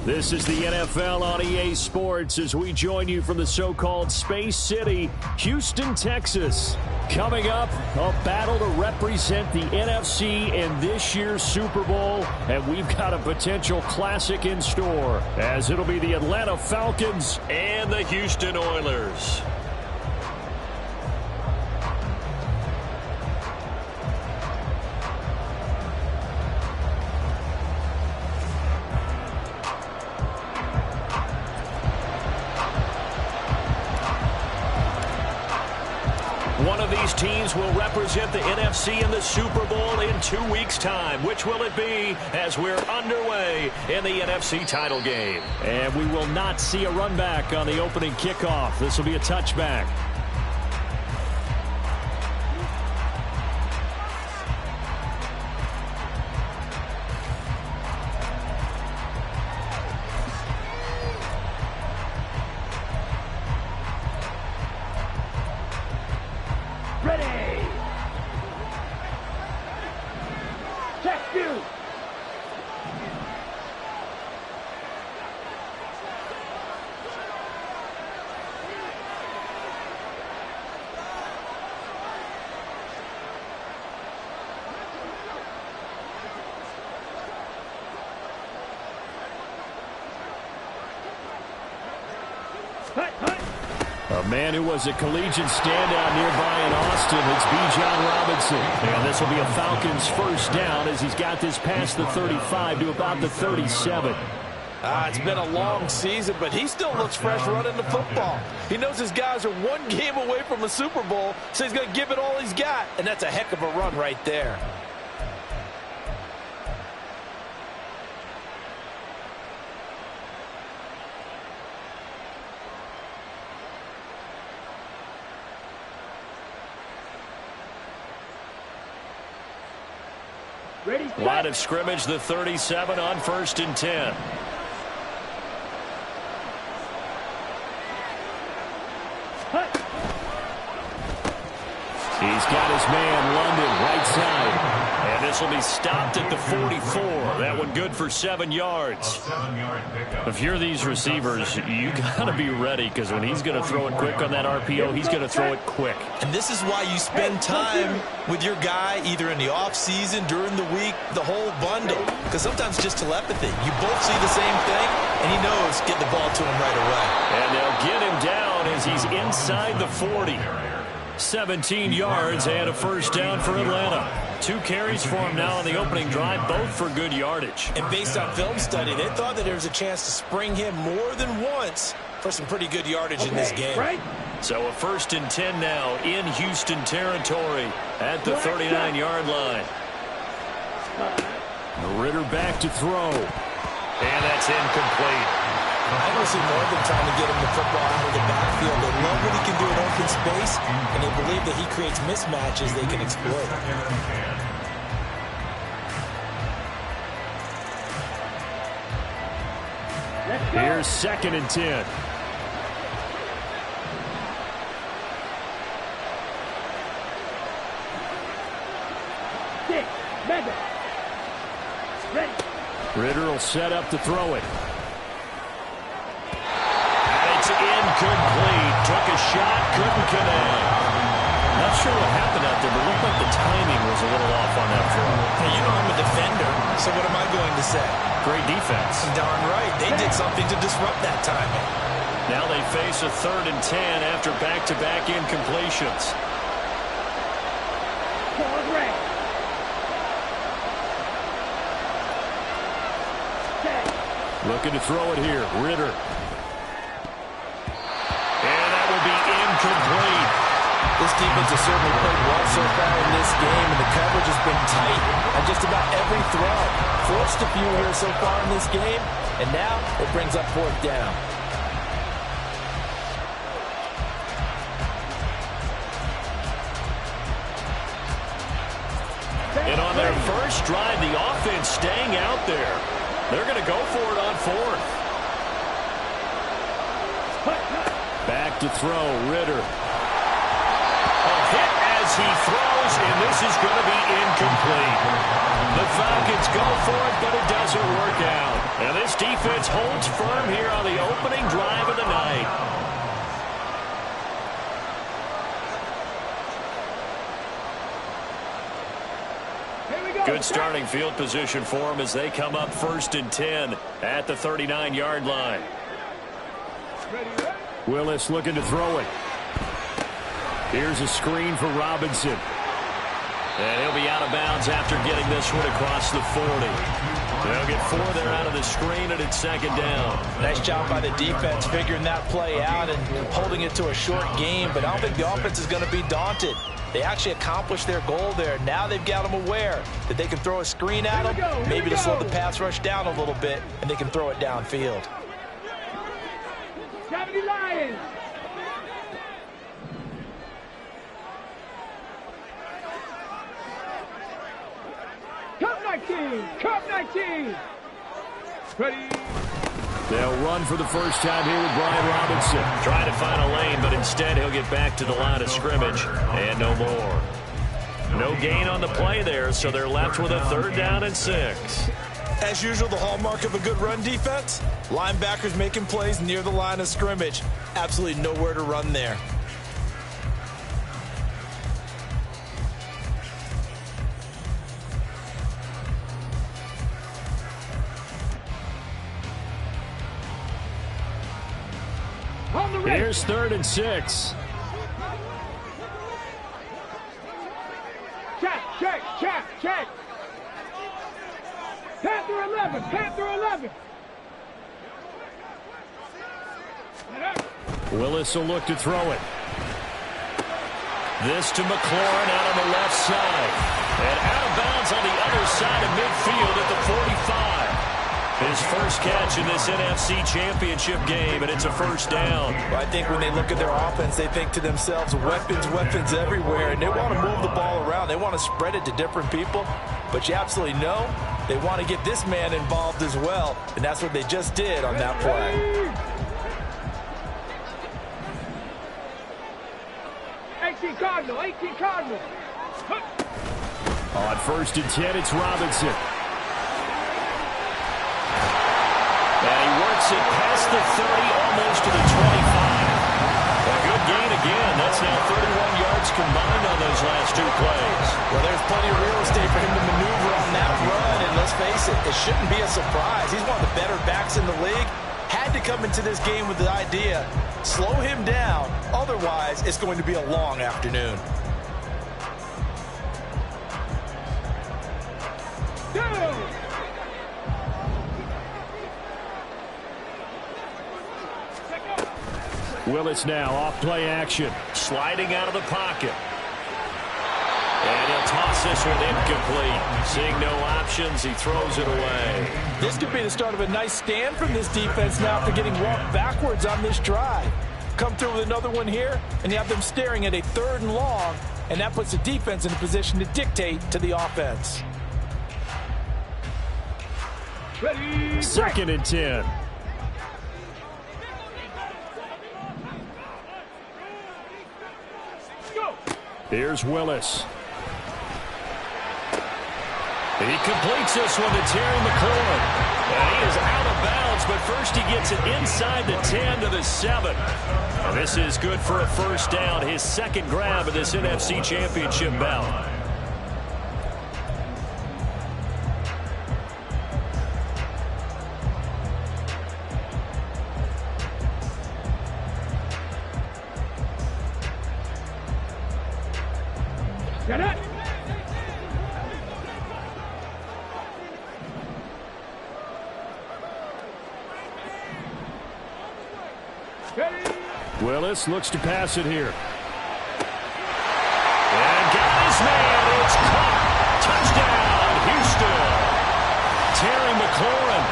This is the NFL on EA Sports as we join you from the so-called Space City, Houston, Texas. Coming up, a battle to represent the NFC in this year's Super Bowl, and we've got a potential classic in store, as it'll be the Atlanta Falcons and the Houston Oilers. One of these teams will represent the NFC in the Super Bowl in 2 weeks' time. Which will it be as we're underway in the NFC title game? And we will not see a run back on the opening kickoff. This will be a touchback. A man who was a collegiate standout nearby in Austin, it's Bijan Robinson. And this will be a Falcons first down as he's got this past the 35 to about the 37. It's been a long season, but he still looks fresh running the football. He knows his guys are one game away from a Super Bowl, so he's going to give it all he's got. And that's a heck of a run right there. Line of scrimmage, the 37 on 1st and 10. He's got his man, London, right side. And this will be stopped at the 44. That one good for 7 yards. If you're these receivers, you got to be ready, because when he's going to throw it quick on that RPO, he's going to throw it quick. And this is why you spend time with your guy either in the offseason, during the week, the whole bundle. Because sometimes just telepathy. You both see the same thing, and he knows get the ball to him right away. And they'll get him down as he's inside the 40. 17 yards and a first down for Atlanta. 2 carries for him now on the opening drive, both for good yardage. And based on film study, they thought that there was a chance to spring him more than once for some pretty good yardage in this game. Right. So a 1st and 10 now in Houston territory at the 39-yard line. Ritter back to throw. And that's incomplete. I don't see more than trying to get him the football out of the backfield. They love what he can do in open space, and they believe that he creates mismatches they can exploit. Here's 2nd and 10. Ritter will set up to throw it. It's incomplete. Took a shot, couldn't connect. Not sure what happened out there, but it looked like the timing was a little off on that throw. Hey, you know I'm a defender, so what am I going to say? Great defense. Darn right. They did something to disrupt that timing. Now they face a 3rd and 10 after back-to-back incompletions. Looking to throw it here. Ritter. And that will be incomplete. This defense has certainly played well so far in this game, and the coverage has been tight on just about every throw. Forced a few here so far in this game, and now it brings up 4th down. And on their first drive, the offense staying out there. They're going to go for it on 4th. Back to throw, Ritter. A hit as as he throws, and this is going to be incomplete. The Falcons go for it, but it doesn't work out. And this defense holds firm here on the opening drive of the night. Good starting field position for them as they come up 1st and 10 at the 39-yard line. Willis looking to throw it. Here's a screen for Robinson. And he'll be out of bounds after getting this one across the 40. They'll get 4 there out of the screen, and it's 2nd down. Nice job by the defense figuring that play out and holding it to a short game, but I don't think the offense is going to be daunted. They actually accomplished their goal there. Now they've got them aware that they can throw a screen at them, maybe to slow the pass rush down a little bit, and they can throw it downfield. 70 Lions. Cup 19. Cup 19. Ready. They'll run for the first time here with Brian Robinson. Trying to find a lane, but instead he'll get back to the line of scrimmage and no more. No gain on the play there, so they're left with a 3rd down and 6. As usual, the hallmark of a good run defense, linebackers making plays near the line of scrimmage. Absolutely nowhere to run there. Here's 3rd and 6. Check. Panther 11. Willis will look to throw it. This to McLaurin out on the left side. And out of bounds on the other side of midfield at the 45. His first catch in this NFC Championship game, and it's a 1st down. Well, I think when they look at their offense, they think to themselves, weapons everywhere, and they want to move the ball around. They want to spread it to different people, but you absolutely know they want to get this man involved as well, and that's what they just did on that play. 18 Cardinal. On 1st and 10, it's Robinson. And he works it past the 30, almost to the 25. A good gain again. That's now 31 yards combined on those last 2 plays. Well, there's plenty of real estate for him to maneuver on that run, and let's face it, it shouldn't be a surprise. He's one of the better backs in the league. Had to come into this game with the idea, slow him down, otherwise it's going to be a long afternoon. Willis now off play action. Sliding out of the pocket. And he'll toss this one incomplete. Seeing no options, he throws it away. This could be the start of a nice stand from this defense now after getting walked backwards on this drive. Come through with another one here, and you have them staring at a 3rd and long, and that puts the defense in a position to dictate to the offense. Ready. 2nd and 10. Here's Willis. He completes this one to Terry McLaurin. And he is out of bounds, but first he gets it inside the 10 to the 7. And this is good for a 1st down, his 2nd grab of this NFC Championship bout. Get it. Willis looks to pass it here. And got his man. It's caught. Touchdown, Houston. Terry McLaurin,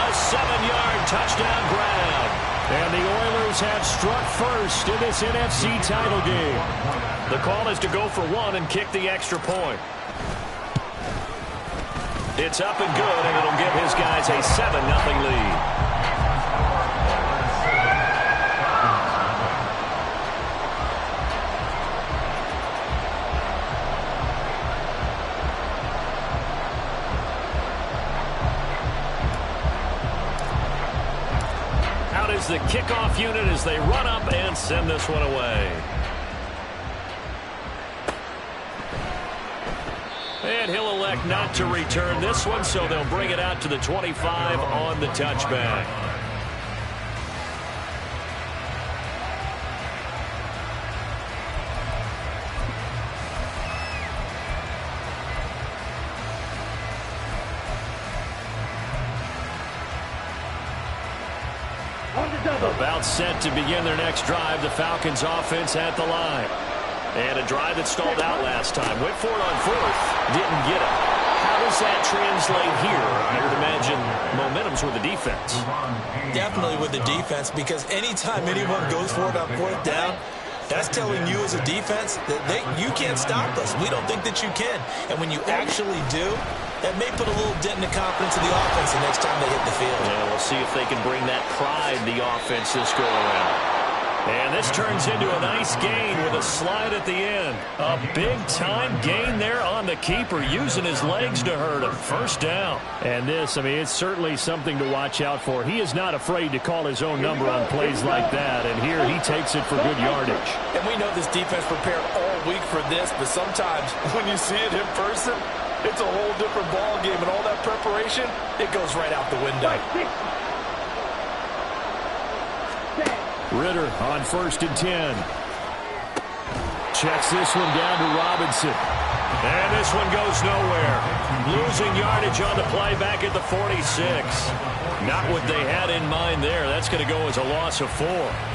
a 7-yard touchdown grab. And the Oilers have struck first in this NFC title game. The call is to go for 1 and kick the extra point. It's up and good, and it'll give his guys a 7-0 lead. is the kickoff unit as they run up and send this one away. And he'll elect not to return this one, so they'll bring it out to the 25 on the touchback. About set to begin their next drive. The Falcons offense at the line. And a drive that stalled out last time. Went for it on fourth. Didn't get it. How does that translate here? I would imagine momentum's with the defense. Definitely with the defense, because anytime anyone goes for it on fourth down, that's telling you as a defense that you can't stop us. We don't think that you can. And when you actually do, that may put a little dent in the confidence of the offense the next time they hit the field. Yeah, we'll see if they can bring that pride the offense this go around. And this turns into a nice gain with a slide at the end. A big-time gain there on the keeper, using his legs to hurt him. First down. And this, I mean, it's certainly something to watch out for. He is not afraid to call his own number on plays like that. And here he takes it for good yardage. And we know this defense prepared all week for this, but sometimes when you see it in person, it's a whole different ball game, and all that preparation, it goes right out the window. Ritter on 1st and 10. Checks this one down to Robinson. And this one goes nowhere. Losing yardage on the play back at the 46. Not what they had in mind there. That's going to go as a loss of 4.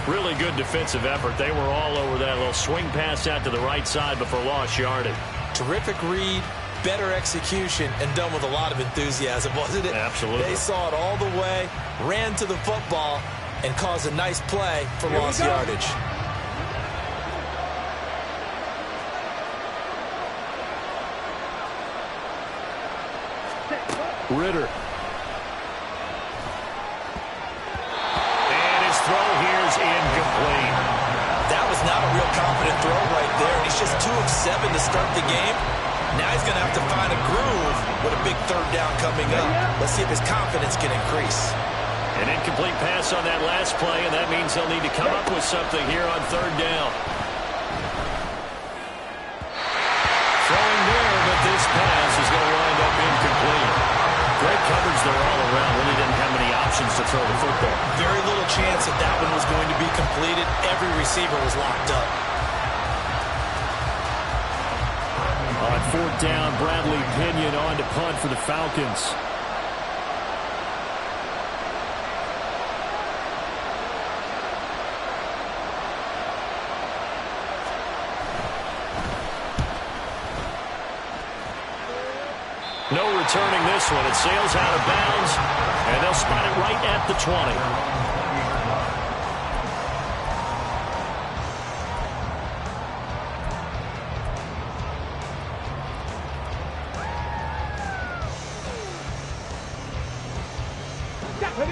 Really good defensive effort. They were all over that little swing pass out to the right side before lost yardage. Terrific read, better execution, and done with a lot of enthusiasm, wasn't it? Absolutely. They saw it all the way, ran to the football, and caused a nice play for lost yardage. Ritter. And his throw here is incomplete. That was not a real confident throw right there, and he's just 2 of 7 to start the game. Now he's going to have to find a groove with a big third down coming up. Let's see if his confidence can increase. An incomplete pass on that last play, and that means they'll need to come up with something here on third down. Throwing there, but this pass is going to wind up incomplete. Great coverage there all around. Really didn't have many options to throw the football. Very little chance that that one was going to be completed. Every receiver was locked up. On 4th down, Bradley Pinion on to punt for the Falcons. No returning this one. It sails out of bounds, and they'll spot it right at the 20.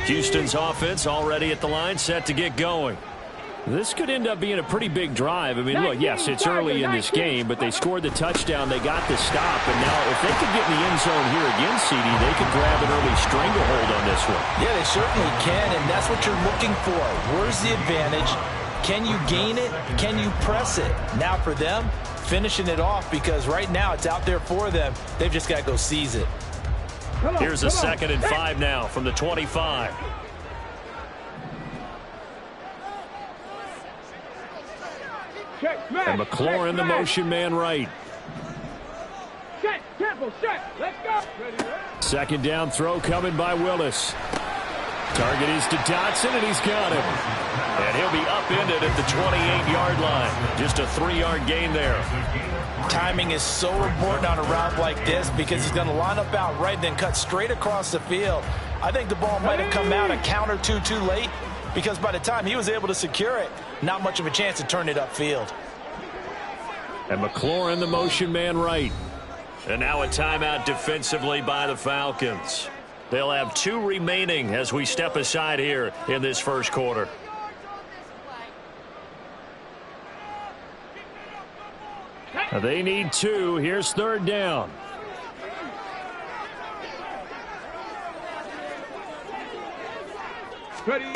Houston's offense already at the line, set to get going. This could end up being a pretty big drive. I mean, look, yes, it's early in this game, but they scored the touchdown. They got the stop. And now if they could get in the end zone here again, CD, they could grab an early stranglehold on this one. Yeah, they certainly can, and that's what you're looking for. Where's the advantage? Can you gain it? Can you press it? Now for them, finishing it off, because right now it's out there for them. They've just got to go seize it. Here's a 2nd and 5 now from the 25. And McLaurin, the motion man right. Set, tempo, set, let's go. 2nd down throw coming by Willis. Target is to Dotson, and he's got him. And he'll be upended at the 28-yard line. Just a 3-yard gain there. Timing is so important on a route like this, because he's going to line up out right, then cut straight across the field. I think the ball might have come out a count or two too late, because by the time he was able to secure it, not much of a chance to turn it upfield. And McLaurin, the motion man right. And now a timeout defensively by the Falcons. They'll have 2 remaining as we step aside here in this first quarter. They need 2. Here's 3rd down. Ready.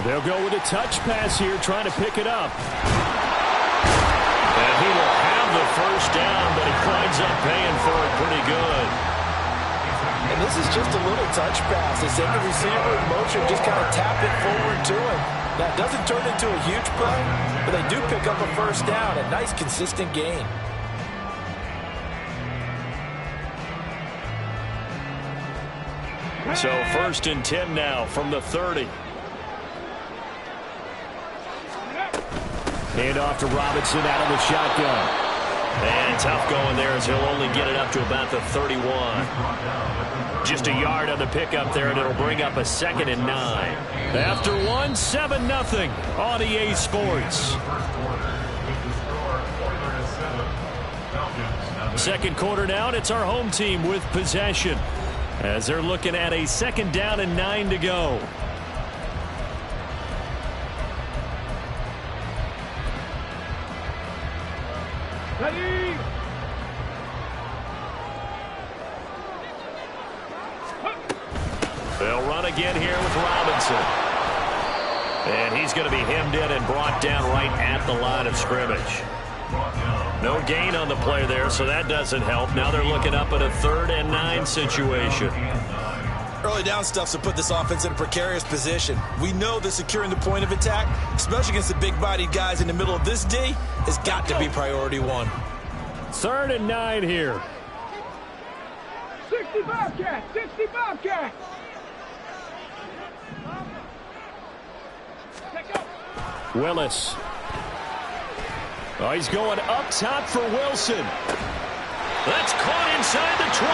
They'll go with a touch pass here, trying to pick it up. And he will have the first down, but he climbs up paying for it pretty good. And this is just a little touch pass. They send the receiver in motion, just kind of tap it forward to him. That doesn't turn into a huge play, but they do pick up a first down. A nice, consistent gain. So 1st and 10 now from the 30. Hand off to Robinson out of the shotgun. And tough going there as he'll only get it up to about the 31. Just a yard on the pickup there, and it'll bring up a 2nd and 9. After one, 7-0 on EA Sports. Second quarter now, and it's our home team with possession, as they're looking at a 2nd down and 9 to go. Ready. They'll run again here with Robinson. And he's going to be hemmed in and brought down right at the line of scrimmage. No gain on the play there, so that doesn't help. Now they're looking up at a 3rd and 9 situation. Early down stuff to put this offense in a precarious position. We know that securing the point of attack, especially against the big-bodied guys in the middle of this D, has got to be priority 1. 3rd and 9 here. 60 Bobcat. 60 Bobcat. Willis. Oh, he's going up top for Wilson. That's caught inside the 20.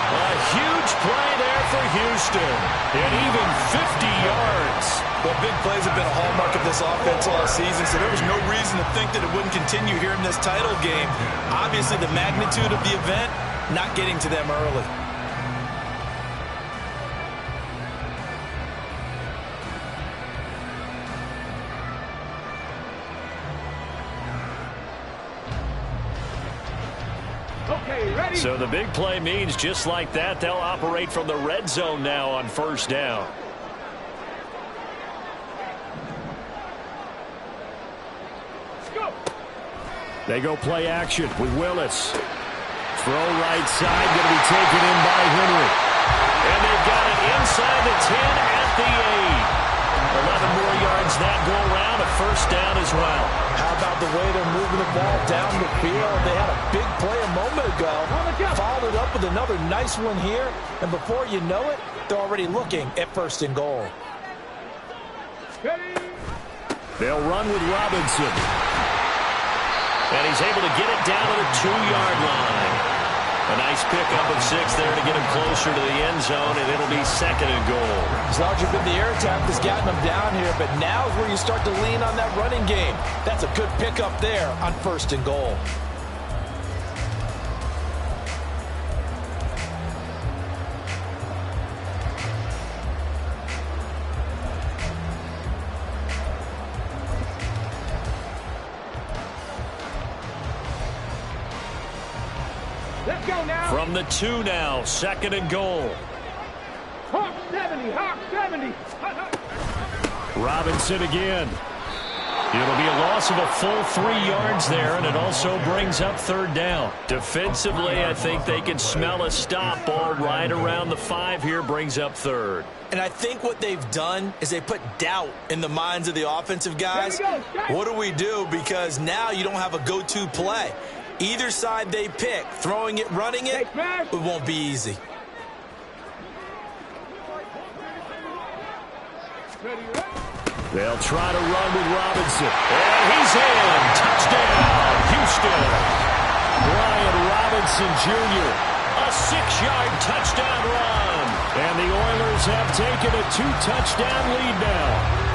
A huge play there for Houston. And even 50 yards. Well, big plays have been a hallmark of this offense all season, so there was no reason to think that it wouldn't continue here in this title game. Obviously, the magnitude of the event, not getting to them early. Okay, ready. So the big play means just like that, they'll operate from the red zone now on 1st down. Go. They go play action with Willis. Throw right side, going to be taken in by Henry. And they've got it inside the 10 at the 8. 11 more yards that go around, a 1st down as well. How about the way they're moving the ball down the field? They had a big play a moment ago. Followed it up with another nice one here. And before you know it, they're already looking at 1st and goal. Ready. They'll run with Robinson. And he's able to get it down to the 2-yard line. A nice pickup of 6 there to get him closer to the end zone, and it'll be 2nd and goal. As large as the air attack has gotten them down here, but now is where you start to lean on that running game. That's a good pickup there on 1st and goal. Let's go now. From the 2 now, 2nd and goal. Hawk 70. Hawk 70. Robinson again. It'll be a loss of a full 3 yards there, and it also brings up 3rd down. Defensively, I think they can smell a stop ball right around the 5 here, brings up 3rd. And I think what they've done is they put doubt in the minds of the offensive guys. What do we do? Because now you don't have a go-to play. Either side they pick, throwing it, running it, it won't be easy. They'll try to run with Robinson. And he's in. Touchdown, Houston. Brian Robinson Jr. A 6-yard touchdown run. And the Oilers have taken a 2-touchdown lead now.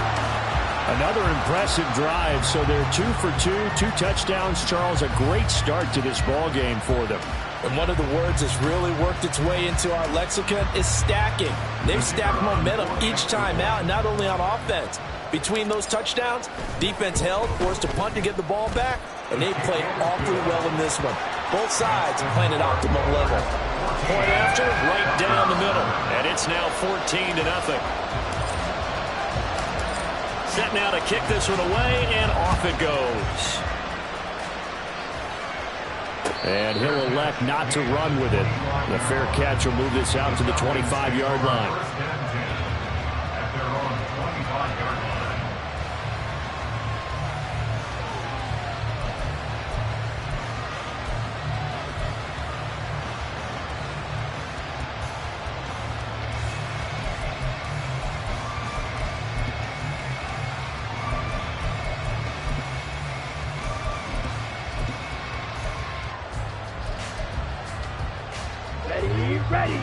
Another impressive drive, so they're 2 for 2, 2 touchdowns. Charles, a great start to this ball game for them. And one of the words that's really worked its way into our lexicon is stacking. They've stacked momentum each time out, not only on offense. Between those touchdowns, defense held, forced to punt to get the ball back, and they played awfully well in this one. Both sides playing at optimum level. Point after, right down the middle, and it's now 14-0. Set now to kick this one away, and off it goes. And he'll elect not to run with it. The fair catch will move this out to the 25-yard line.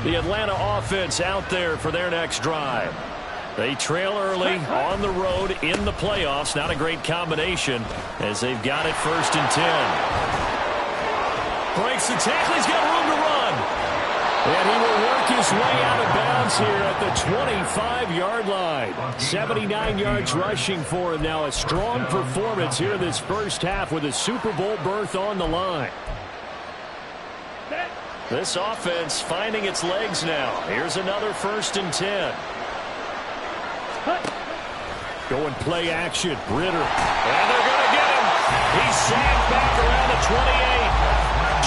The Atlanta offense out there for their next drive. They trail early on the road in the playoffs. Not a great combination as they've got it 1st and 10. Breaks the tackle. He's got room to run. And he will work his way out of bounds here at the 25-yard line. 79 yards rushing for him now. A strong performance here this first half with a Super Bowl berth on the line. This offense finding its legs now. Here's another 1st and 10. Going play action. Ritter. And they're going to get him. He's sacked back around the 28.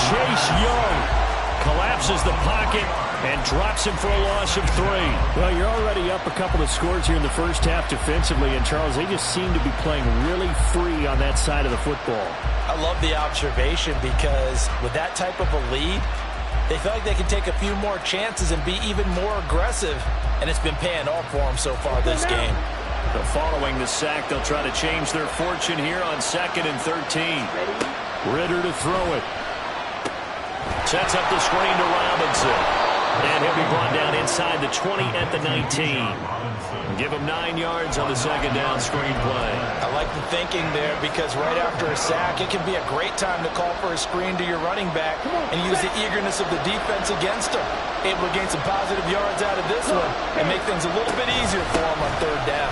Chase Young collapses the pocket and drops him for a loss of 3. Well, you're already up a couple of scores here in the first half defensively. And, Charles, they just seem to be playing really free on that side of the football. I love the observation because with that type of a lead, they feel like they can take a few more chances and be even more aggressive, and it's been paying off for them so far this game. But following the sack, they'll try to change their fortune here on 2nd and 13. Ritter to throw it. Sets up the screen to Robinson. And he'll be brought down inside the 20 at the 19. Give him 9 yards on the 2nd down screen play. I like the thinking there because right after a sack, it can be a great time to call for a screen to your running back and use the eagerness of the defense against him. Able to gain some positive yards out of this one and make things a little bit easier for him on 3rd down.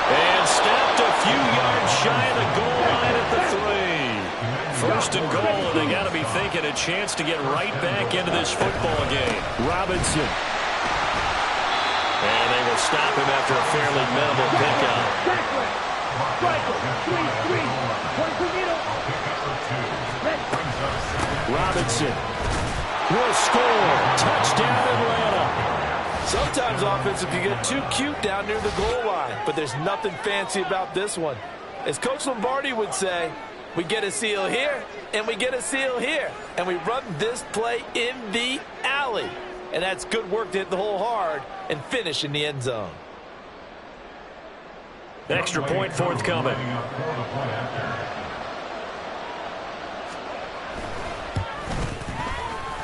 And stepped a few yards shy of the goal line at the 3. 1st and goal, and they got to be thinking a chance to get right back into this football game. Robinson. And they will stop him after a fairly minimal pickup. Robinson will score. Touchdown, Atlanta. Sometimes offense, if you get too cute down near the goal line, but there's nothing fancy about this one. As Coach Lombardi would say, we get a seal here, and we get a seal here. And we run this play in the alley. And that's good work to hit the hole hard and finish in the end zone. Extra point forthcoming.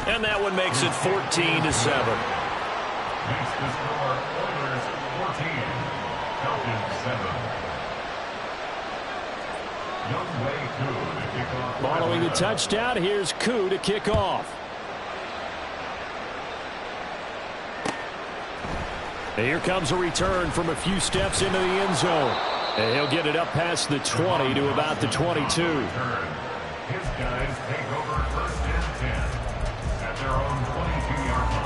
And that one makes it 14-7. Makes the score Oilers 14, Falcons 7. Young Wei Koo to kick off. Following the touchdown, here's Koo to kick off. And here comes a return from a few steps into the end zone. And he'll get it up past the 20 to about the 22. His guys take over 1st and 10 at their own 22-yard line.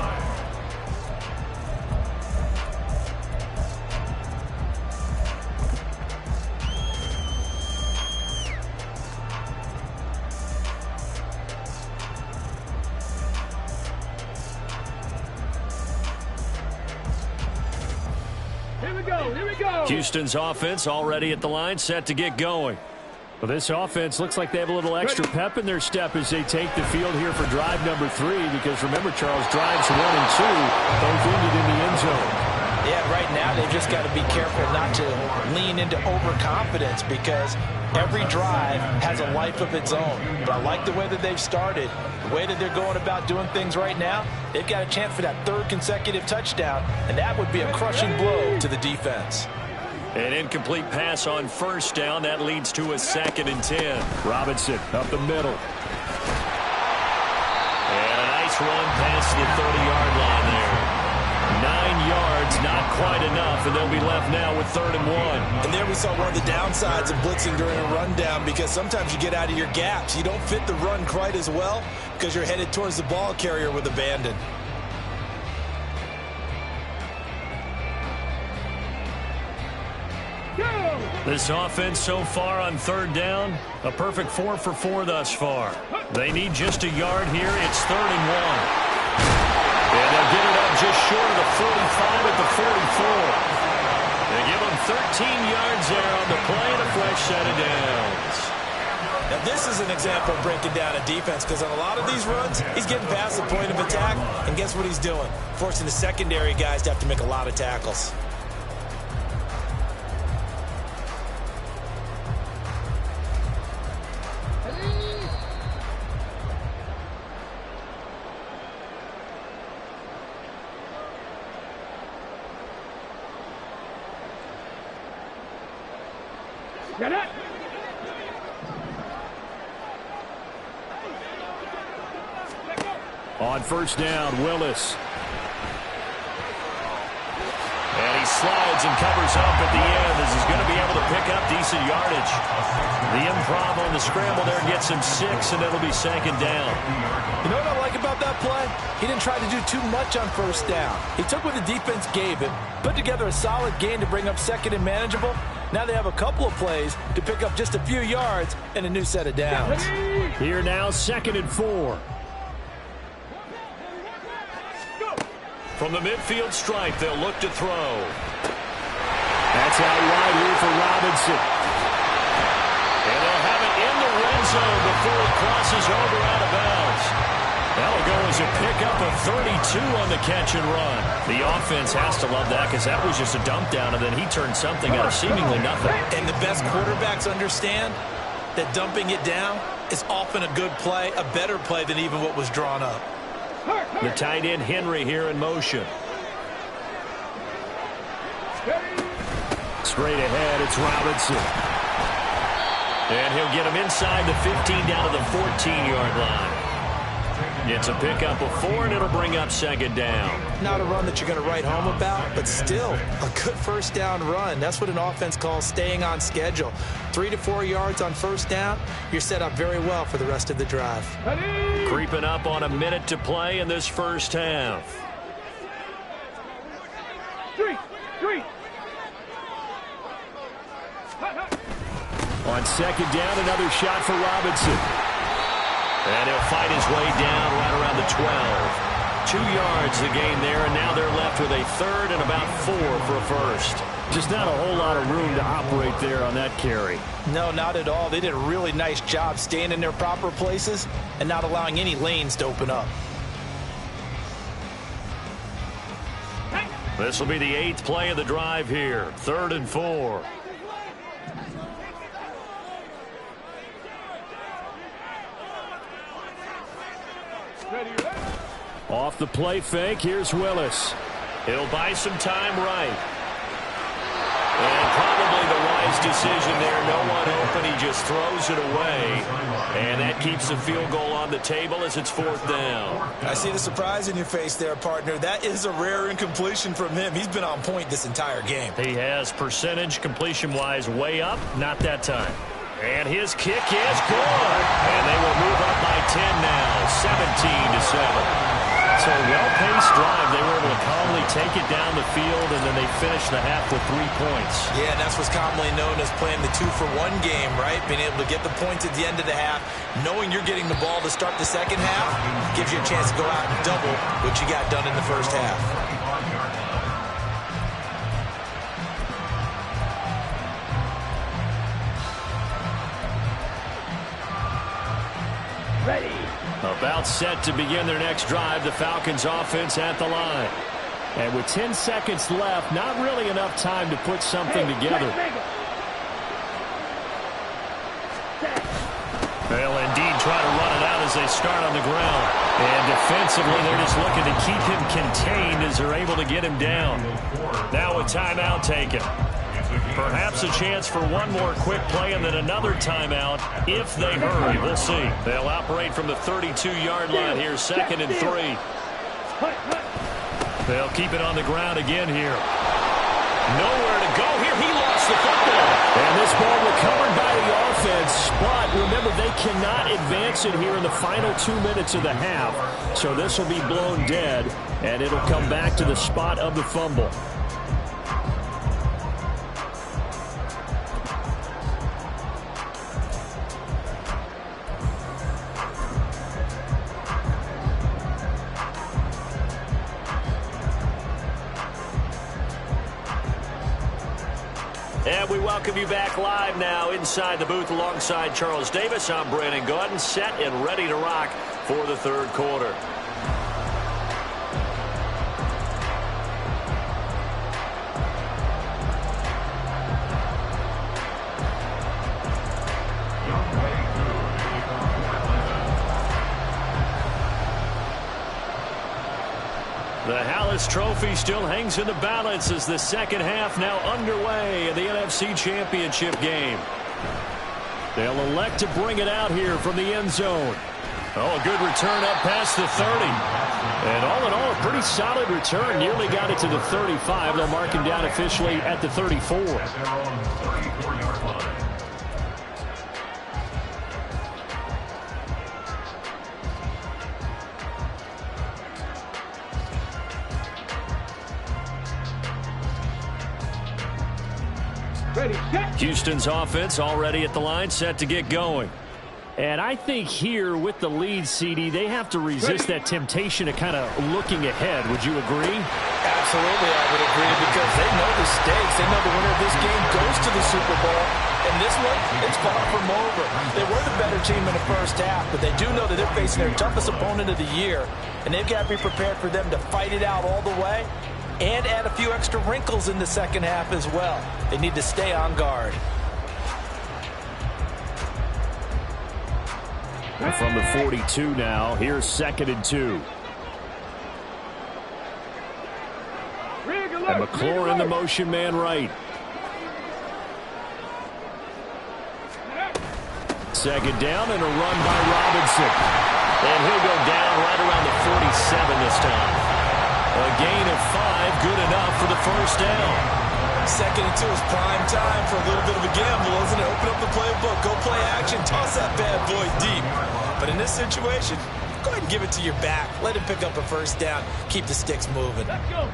Here we go. Houston's offense already at the line, set to get going. Well, this offense looks like they have a little extra pep in their step as they take the field here for drive number 3. Because remember, Charles, drives 1 and 2 both ended in the end zone. Yeah, right now they've just got to be careful not to lean into overconfidence because every drive has a life of its own. But I like the way that they've started, the way that they're going about doing things right now. They've got a chance for that 3rd consecutive touchdown, and that would be a crushing blow to the defense. An incomplete pass on 1st down. That leads to a 2nd and 10. Robinson up the middle. And a nice run past the 30-yard line there. 9 yards, not quite enough, and they'll be left now with 3rd and 1. And there we saw one of the downsides of blitzing during a rundown because sometimes you get out of your gaps. You don't fit the run quite as well because you're headed towards the ball carrier with abandon. This offense so far on third down, a perfect 4 for 4 thus far. They need just a yard here. It's 3rd and 1. And they'll get it up just short of the 45 at the 44. They give them 13 yards there on the play and a fresh set of downs. Now, this is an example of breaking down a defense because on a lot of these runs, he's getting past the point of attack, and guess what he's doing? Forcing the secondary guys to have to make a lot of tackles. Get it! On first down, Willis. And he slides and covers up at the end as he's going to be able to pick up decent yardage. The improv on the scramble there gets him 6, and it'll be 2nd down. You know what I like about that play? He didn't try to do too much on first down. He took what the defense gave him, put together a solid gain to bring up 2nd and manageable. Now they have a couple of plays to pick up just a few yards and a new set of downs. Here now, 2nd and 4. From the midfield stripe, they'll look to throw. That's out wide here for Robinson. And they'll have it in the red zone before it crosses over out of bounds. That'll go as a pickup of 32 on the catch and run. The offense has to love that because that was just a dump down, and then he turned something out of seemingly nothing. And the best quarterbacks understand that dumping it down is often a good play, a better play than even what was drawn up. The tight end Henry here in motion. Straight ahead, it's Robinson. And he'll get him inside the 15 down to the 14-yard line. It's a pickup of 4, and it'll bring up 2nd down. Not a run that you're going to write home about, but still a good first down run. That's what an offense calls staying on schedule. 3 to 4 yards on first down, you're set up very well for the rest of the drive. Creeping up on a minute to play in this first half. 3. On 2nd down, another shot for Robinson. And he'll fight his way down right around the 12. 2 yards the gain there, and now they're left with a 3rd and about 4 for a first. Just not a whole lot of room to operate there on that carry. No, not at all. They did a really nice job staying in their proper places and not allowing any lanes to open up. This will be the 8th play of the drive here. 3rd and 4. Off the play fake, here's Willis. He'll buy some time right. And probably the wise decision there. No one open, he just throws it away. And that keeps the field goal on the table as it's 4th down. I see the surprise in your face there, partner. That is a rare incompletion from him. He's been on point this entire game. He has percentage completion-wise way up, not that time. And his kick is good. And they will move up by 10 now, 17-7. So a well-paced drive. They were able to calmly take it down the field, and then they finished the half with 3 points. Yeah, and that's what's commonly known as playing the 2-for-1 game, right? Being able to get the points at the end of the half, knowing you're getting the ball to start the second half, gives you a chance to go out and double what you got done in the first half. Ready. About set to begin their next drive, the Falcons offense at the line. And with 10 seconds left, not really enough time to put something together. They'll indeed try to run it out as they start on the ground. And defensively, they're just looking to keep him contained as they're able to get him down. Now a timeout taken. Perhaps a chance for one more quick play and then another timeout if they hurry. We'll see. They'll operate from the 32-yard line here, 2nd and 3. They'll keep it on the ground again here. Nowhere to go here. He lost the football. And this ball recovered by the offense. But remember, they cannot advance it here in the final 2 minutes of the half. So this will be blown dead, and it'll come back to the spot of the fumble. And we welcome you back live now inside the booth alongside Charles Davis. I'm Brandon Gaudin, set and ready to rock for the third quarter. The Hallis Trophy still hangs in the balance as the second half now underway in the NFC Championship game. They'll elect to bring it out here from the end zone. Oh, a good return up past the 30. And all in all, a pretty solid return. Nearly got it to the 35. They'll mark him down officially at the 34. At their own 34-yard line. Ready, set. Houston's offense already at the line, set to get going. And I think here with the lead, CD, they have to resist that temptation of kind of looking ahead. Would you agree? Absolutely, I would agree, because they know the stakes. They know the winner of this game goes to the Super Bowl. And this one, it's far from over. They were the better team in the first half, but they do know that they're facing their toughest opponent of the year. And they've got to be prepared for them to fight it out all the way and add a few extra wrinkles in the second half as well. They need to stay on guard. And from the 42 now, here's 2nd and 2. And McLaurin, the motion man right. Second down and a run by Robinson. And he'll go down right around the 47 this time. A gain of 5, good enough for the first down. 2nd and 2 is prime time for a little bit of a gamble, isn't it? Open up the playbook, go play action, toss that bad boy deep. But in this situation, go ahead and give it to your back. Let him pick up a first down. Keep the sticks moving. Let's go.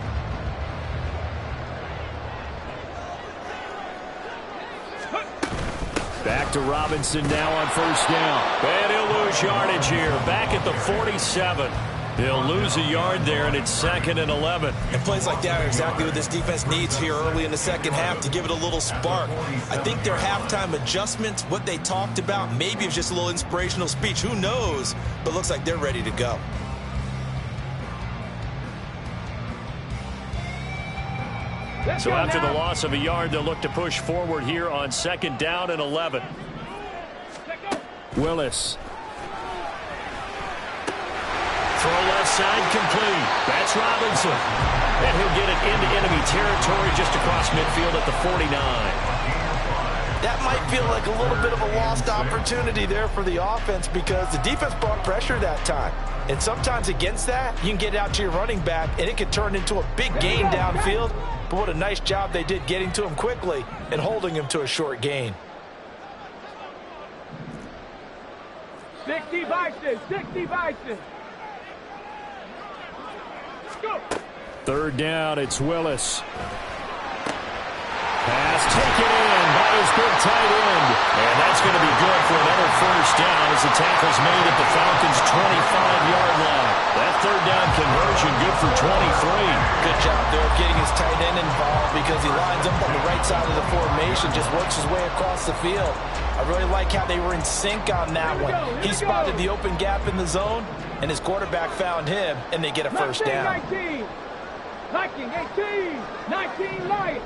Back to Robinson now on first down. And he'll lose yardage here. Back at the 47. He'll lose a yard there, and it's 2nd and 11. And plays like that are exactly what this defense needs here early in the second half to give it a little spark. I think their halftime adjustments, what they talked about, maybe it was just a little inspirational speech. Who knows? But looks like they're ready to go. So after the loss of a yard, they'll look to push forward here on 2nd down and 11. Willis. Throw left side complete. That's Robinson. And he'll get it into enemy territory just across midfield at the 49. That might feel like a little bit of a lost opportunity there for the offense because the defense brought pressure that time. And sometimes against that, you can get out to your running back, and it can turn into a big gain downfield. But what a nice job they did getting to him quickly and holding him to a short gain. 60 Bison, 60 Bison. Go. 3rd down, it's Willis. Pass taken in by his big tight end. And that's going to be good for another first down as the tackle's made at the Falcons' 25-yard line. That 3rd down conversion good for 23. Good job there of getting his tight end involved because he lines up on the right side of the formation, just works his way across the field. I really like how they were in sync on that one. He spotted the open gap in the zone, and his quarterback found him, and they get a first down. 19, 18, 19, Lions.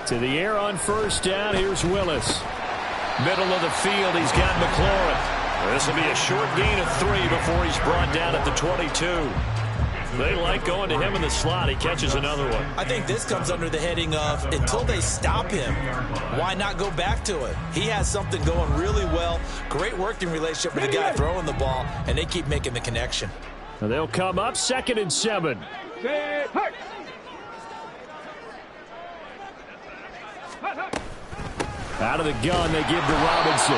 To the air on first down, here's Willis. Middle of the field, he's got McLaurin. This will be a short gain of 3 before he's brought down at the 22. They like going to him in the slot. He catches another one. I think this comes under the heading of until they stop him, why not go back to it? He has something going really well. Great working relationship with the guy throwing the ball, and they keep making the connection. And they'll come up 2nd and 7. Out of the gun, they give to Robinson.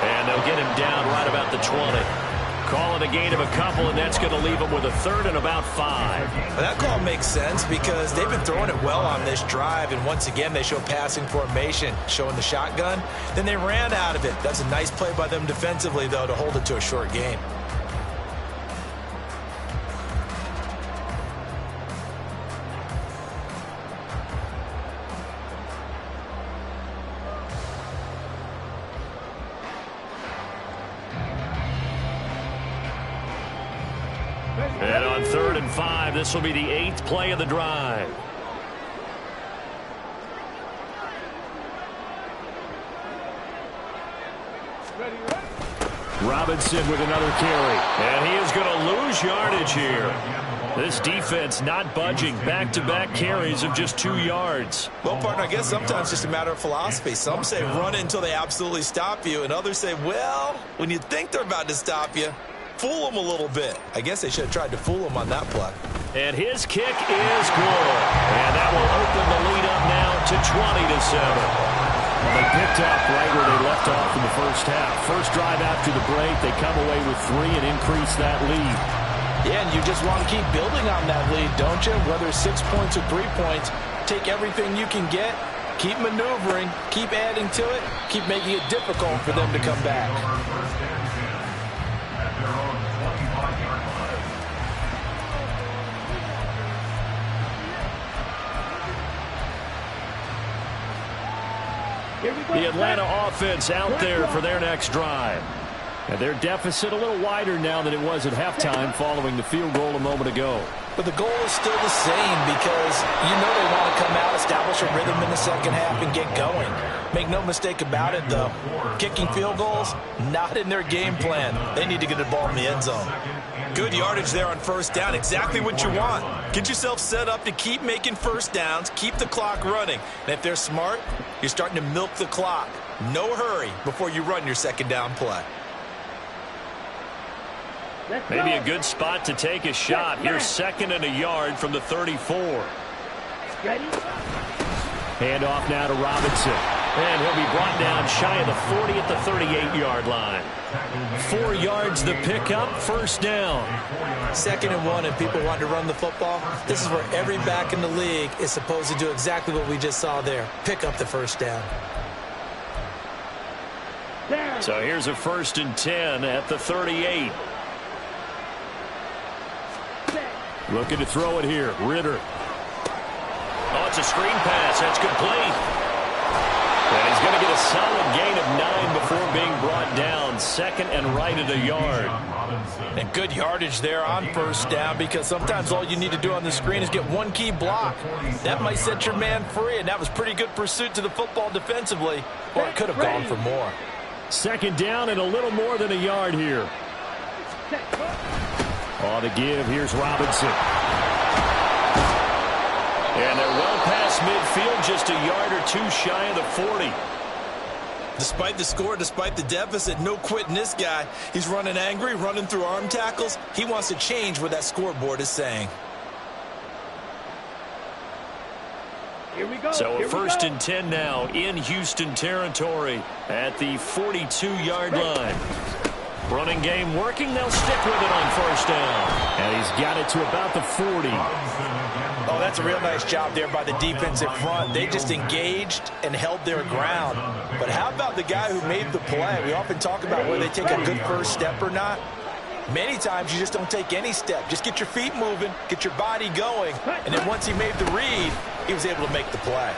And they'll get him down right about the 20. Call it a gain of a couple, and that's going to leave him with a 3rd and about 5. Well, that call makes sense because they've been throwing it well on this drive, and once again they show passing formation, showing the shotgun. Then they ran out of it. That's a nice play by them defensively, though, to hold it to a short gain. And on 3rd and 5, this will be the 8th play of the drive. Robinson with another carry. And he is going to lose yardage here. This defense not budging. Back-to-back carries of just 2 yards. Well, partner, I guess sometimes it's just a matter of philosophy. Some say run it until they absolutely stop you, and others say, well, when you think they're about to stop you, fool them a little bit. I guess they should have tried to fool them on that play. And his kick is good. And that will open the lead up now to 20-7. Well, they picked up right where they left off in the first half. First drive after the break, they come away with 3 and increase that lead. Yeah, and you just want to keep building on that lead, don't you? Whether it's 6 points or 3 points, take everything you can get, keep maneuvering, keep adding to it, keep making it difficult for them to come back. The Atlanta offense out there for their next drive. And their deficit a little wider now than it was at halftime following the field goal a moment ago. But the goal is still the same because you know they want to come out, establish a rhythm in the second half, and get going. Make no mistake about it, though. Kicking field goals, not in their game plan. They need to get the ball in the end zone. Good yardage there on first down. Exactly what you want. Get yourself set up to keep making first downs, keep the clock running. And if they're smart, you're starting to milk the clock. No hurry before you run your second down play. Maybe a good spot to take a shot. Here's 2nd and a yard from the 34. Hand off now to Robinson. And he'll be brought down shy of the 40 at the 38-yard line. 4 yards the pickup, first down. 2nd and 1 and people want to run the football. This is where every back in the league is supposed to do exactly what we just saw there. Pick up the first down. So here's a 1st and 10 at the 38. Looking to throw it here. Ritter. Oh, it's a screen pass. That's complete. And he's going to get a solid gain of 9 before being brought down. 2nd and right at a yard. And good yardage there on first down because sometimes all you need to do on the screen is get one key block. That might set your man free, and that was pretty good pursuit to the football defensively. Or it could have gone for more. 2nd down and a little more than a yard here. On the give, here's Robinson. And they're well past midfield, just a yard or 2 shy of the 40. Despite the score, despite the deficit, no quitting this guy. He's running angry, running through arm tackles. He wants to change what that scoreboard is saying. Here we go. So a 1st and 10 now in Houston territory at the 42-yard line. Running game working. They'll stick with it on first down. And he's got it to about the 40. Oh, that's a real nice job there by the defensive front. They just engaged and held their ground. But how about the guy who made the play? We often talk about whether they take a good first step or not. Many times you just don't take any step. Just get your feet moving, get your body going, and then once he made the read, he was able to make the play.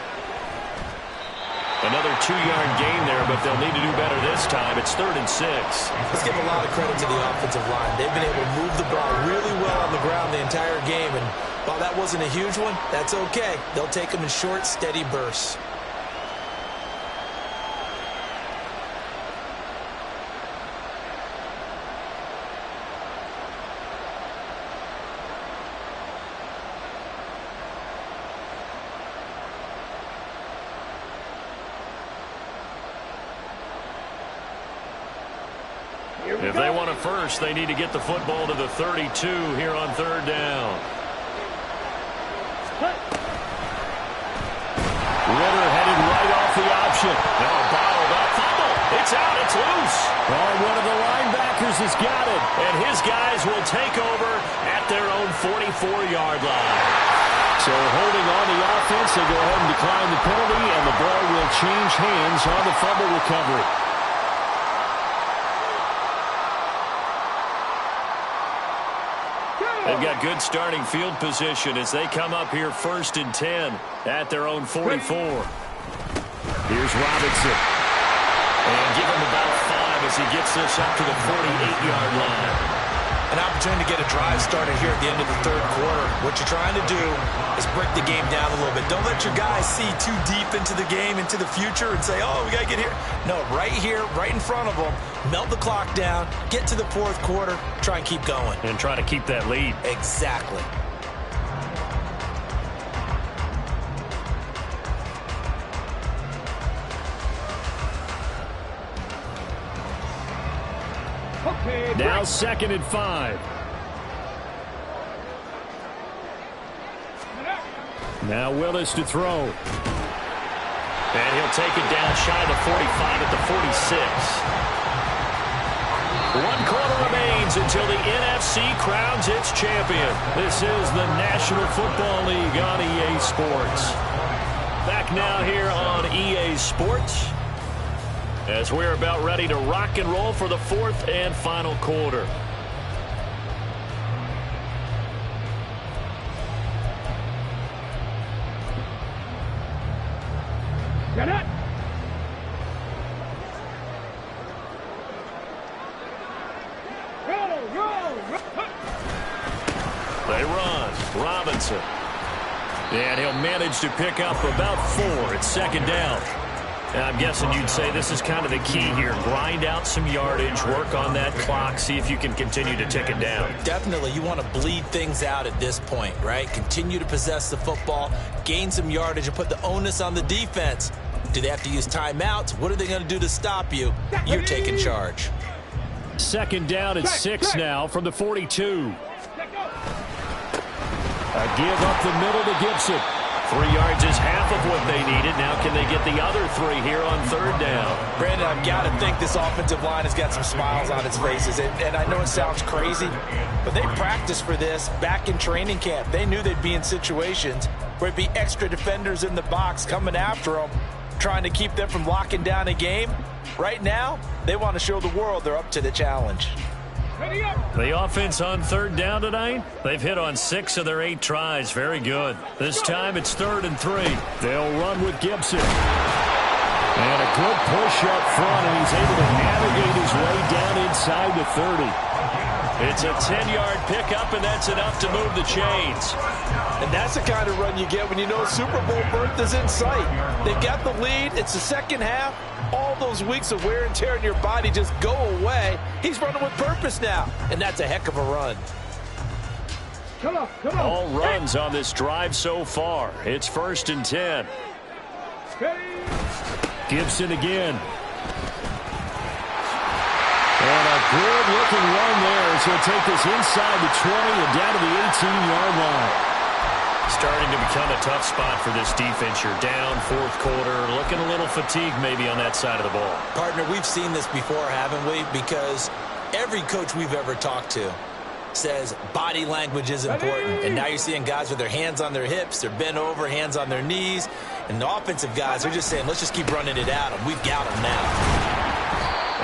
Another 2-yard gain there, but they'll need to do better this time. It's 3rd and 6. Let's give a lot of credit to the offensive line. They've been able to move the ball really well on the ground the entire game, and while that wasn't a huge one, that's okay. They'll take them in short, steady bursts. If they want a first, they need to get the football to the 32 here on 3rd down. Ritter headed right off the option. Now bottled up. Fumble. It's out. It's loose. Oh, one of the linebackers has got it. And his guys will take over at their own 44-yard line. So holding on the offense, they go ahead and decline the penalty, and the ball will change hands on the fumble recovery. They've got good starting field position as they come up here 1st and 10 at their own 44. Here's Robinson. And give him about 5 as he gets this up to the 48-yard line. an opportunity to get a drive started here at the end of the third quarter. What you're trying to do is break the game down a little bit. Don't let your guys see too deep into the game, into the future, and say, oh, we got to get here. No, right here, right in front of them, melt the clock down, get to the fourth quarter, try and keep going. And try to keep that lead. Exactly. Now 2nd and 5. Now Willis to throw. And he'll take it down shy of the 45 at the 46. 1 quarter remains until the NFC crowns its champion. This is the National Football League on EA Sports. Back now here on EA Sports, as we're about ready to rock and roll for the 4th and final quarter. Get it! Roll! They run. Robinson. And he'll manage to pick up about 4 at 2nd down. And I'm guessing you'd say this is kind of the key here. Grind out some yardage, work on that clock, see if you can continue to tick it down. Definitely, you want to bleed things out at this point, right? Continue to possess the football, gain some yardage, and put the onus on the defense. Do they have to use timeouts? What are they going to do to stop you? You're taking charge. 2nd down at 6 now from the 42. A give up the middle to Gibson. 3 yards is half of what they needed. Now can they get the other 3 here on 3rd down? Brandon, I've got to think this offensive line has got some smiles on its faces. And I know it sounds crazy, but they practiced for this back in training camp. They knew they'd be in situations where it'd be extra defenders in the box coming after them, trying to keep them from locking down a game. Right now, they want to show the world they're up to the challenge. The offense on 3rd down tonight, they've hit on 6 of their 8 tries. Very good. This time it's 3rd and 3. They'll run with Gibson. And a good push up front, and he's able to navigate his way down inside the 30. It's a 10-yard pickup, and that's enough to move the chains. And that's the kind of run you get when you know Super Bowl berth is in sight. They've got the lead. It's the second half. All those weeks of wear and tear in your body just go away. He's running with purpose now, and that's a heck of a run. Come on. All runs on this drive so far. It's 1st and 10. Gibson again. And a good-looking run there as he'll take this inside the 20 and down to the 18-yard line. Starting to become a tough spot for this defense. You're down 4th quarter, looking a little fatigued maybe on that side of the ball. Partner, we've seen this before, haven't we? Because every coach we've ever talked to says body language is important. And now you're seeing guys with their hands on their hips, they're bent over, hands on their knees. And the offensive guys are just saying, let's just keep running it at them. We've got them now.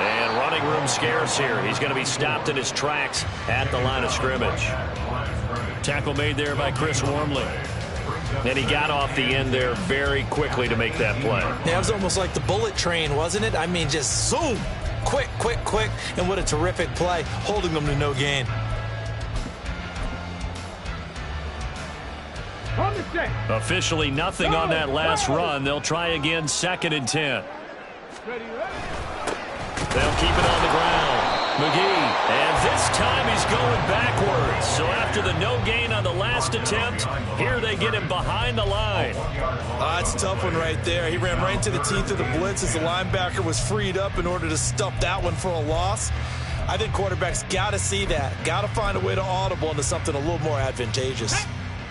And running room scarce here. He's going to be stopped in his tracks at the line of scrimmage. Tackle made there by Chris Wormley. And he got off the end there very quickly to make that play. Yeah, it was almost like the bullet train, wasn't it? I mean, just zoom. Quick. And what a terrific play, holding them to no gain. Officially nothing on that last run. They'll try again, 2nd and 10. They'll keep it on the ground. McGee, and this time he's going backwards. So after the no gain on the last attempt, here they get him behind the line. That's a tough one right there. He ran right into the teeth of the blitz as the linebacker was freed up in order to stuff that one for a loss. I think quarterbacks got to see that. Got to find a way to audible into something a little more advantageous.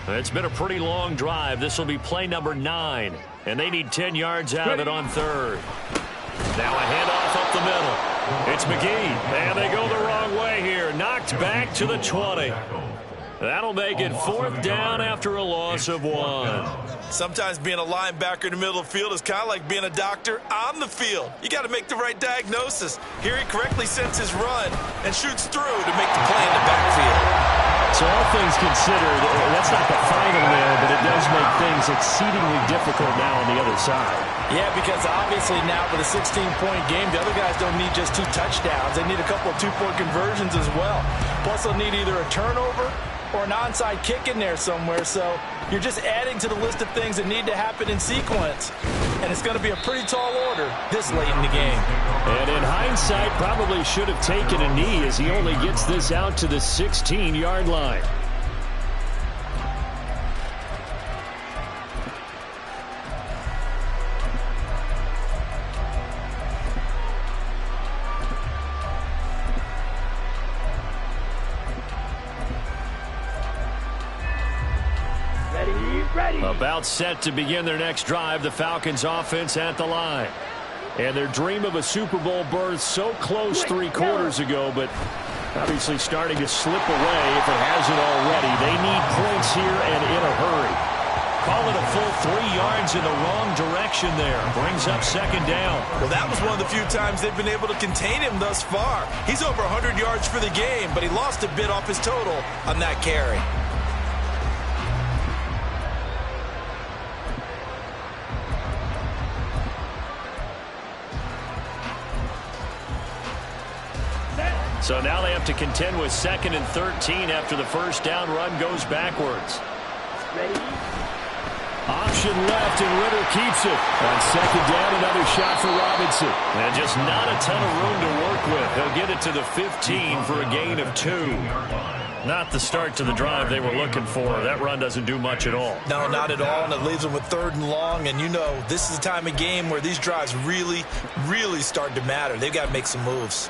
It's been a pretty long drive. This will be play number 9. And they need 10 yards out of it on 3rd. Now a handoff up the middle. It's McGee. And they go the wrong way here. Knocked back to the 20. That'll make it 4th down after a loss of 1. Sometimes being a linebacker in the middle of the field is kind of like being a doctor on the field. You got to make the right diagnosis. Here he correctly sends his run and shoots through to make the play in the backfield. So all things considered, that's not the final there, but it does make things exceedingly difficult now on the other side. Yeah, because obviously now with a 16-point game, the other guys don't need just 2 touchdowns. They need a couple of 2-point conversions as well. Plus, they'll need either a turnover or an onside kick in there somewhere. So you're just adding to the list of things that need to happen in sequence. And it's going to be a pretty tall order this late in the game. And in hindsight, probably should have taken a knee as he only gets this out to the 16-yard line. About set to begin their next drive, the Falcons offense at the line. And their dream of a Super Bowl berth so close 3 quarters ago, but obviously starting to slip away if it hasn't already. They need points here and in a hurry. Call it a full 3 yards in the wrong direction there. Brings up 2nd down. Well, that was one of the few times they've been able to contain him thus far. He's over 100 yards for the game, but he lost a bit off his total on that carry. So now they have to contend with 2nd and 13 after the first down run goes backwards. Option left, and Ritter keeps it. On 2nd down, another shot for Robinson. And just not a ton of room to work with. He'll get it to the 15 for a gain of 2. Not the start to the drive they were looking for. That run doesn't do much at all. No, not at all, and it leaves them with 3rd and long. And you know, this is the time of game where these drives really, really start to matter. They've got to make some moves.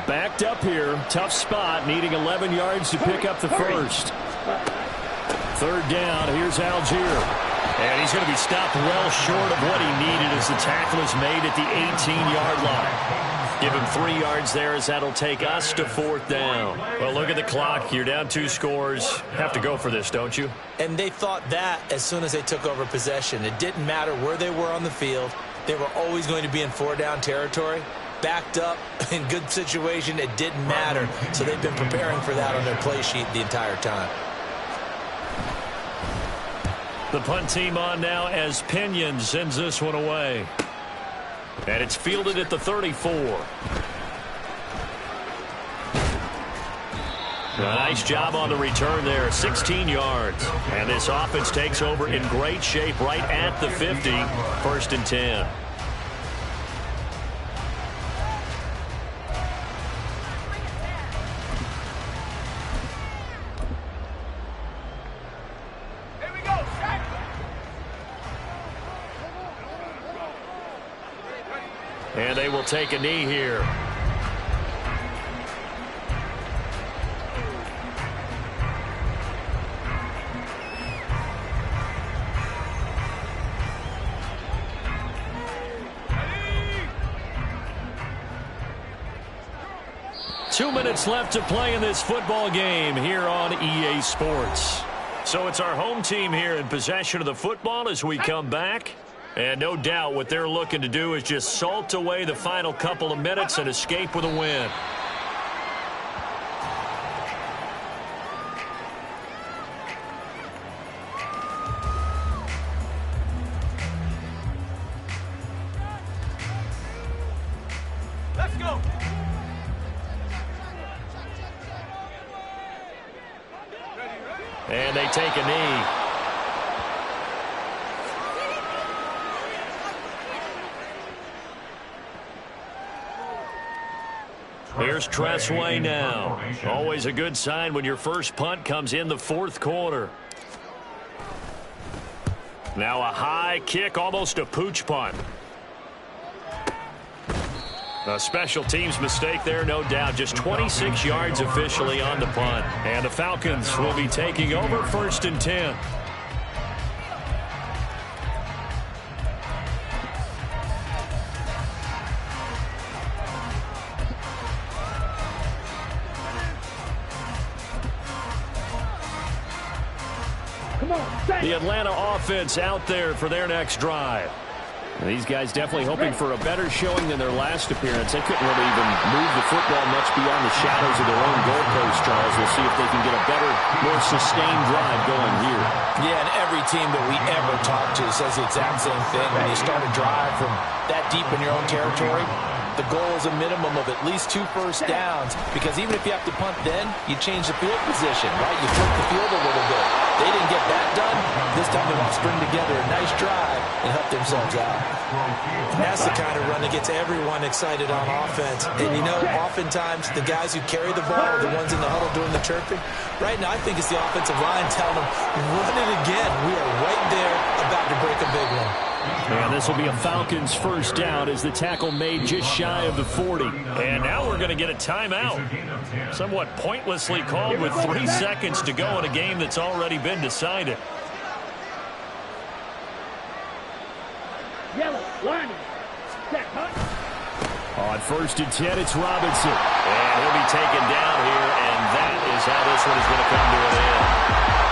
Backed up here, tough spot, needing 11 yards to pick up the first. 3rd down, here's Algier. And he's going to be stopped well short of what he needed as the tackle is made at the 18-yard line. Give him 3 yards there as that'll take us to 4th down. Well, look at the clock. You're down 2 scores. Have to go for this, don't you? And they thought that as soon as they took over possession. It didn't matter where they were on the field. They were always going to be in 4-down territory. Backed up in good situation, it didn't matter. So they've been preparing for that on their play sheet the entire time. The punt team on now as Pinion sends this one away. And it's fielded at the 34. A nice job on the return there, 16 yards. And this offense takes over in great shape right at the 50, 1st and 10. And they will take a knee here. Two minutes left to play in this football game here on EA Sports. So it's our home team here in possession of the football as we come back. And no doubt what they're looking to do is just salt away the final couple of minutes and escape with a win. Let's go. And they take a knee. Here's Tressway now. Always a good sign when your first punt comes in the 4th quarter. Now a high kick, almost a pooch punt. A special teams mistake there, no doubt. Just 26 yards officially on the punt. And the Falcons will be taking over 1st and 10. The Atlanta offense out there for their next drive. These guys definitely hoping for a better showing than their last appearance. They couldn't really even move the football much beyond the shadows of their own goalpost, Charles. We'll see if they can get a better, more sustained drive going here. Yeah, and every team that we ever talk to says the exact same thing. When you start a drive from that deep in your own territory, the goal is a minimum of at least 2 first downs, because even if you have to punt then, you change the field position, right? You flip the field a little bit. They didn't get that done. This time they want to string together a nice drive and help themselves out. That's the kind of run that gets everyone excited on offense. And, you know, oftentimes the guys who carry the ball are the ones in the huddle doing the chirping. Right now, I think it's the offensive line telling them, run it again. We are right there about to break a big one. And this will be a Falcons first down as the tackle made just shy of the 40. And now we're going to get a timeout. Somewhat pointlessly called with 3 seconds to go in a game that's already been decided. Yellow, line. Check, hut. On 1st and 10, it's Robinson. And he'll be taken down here, and that is how this one is going to come to an end.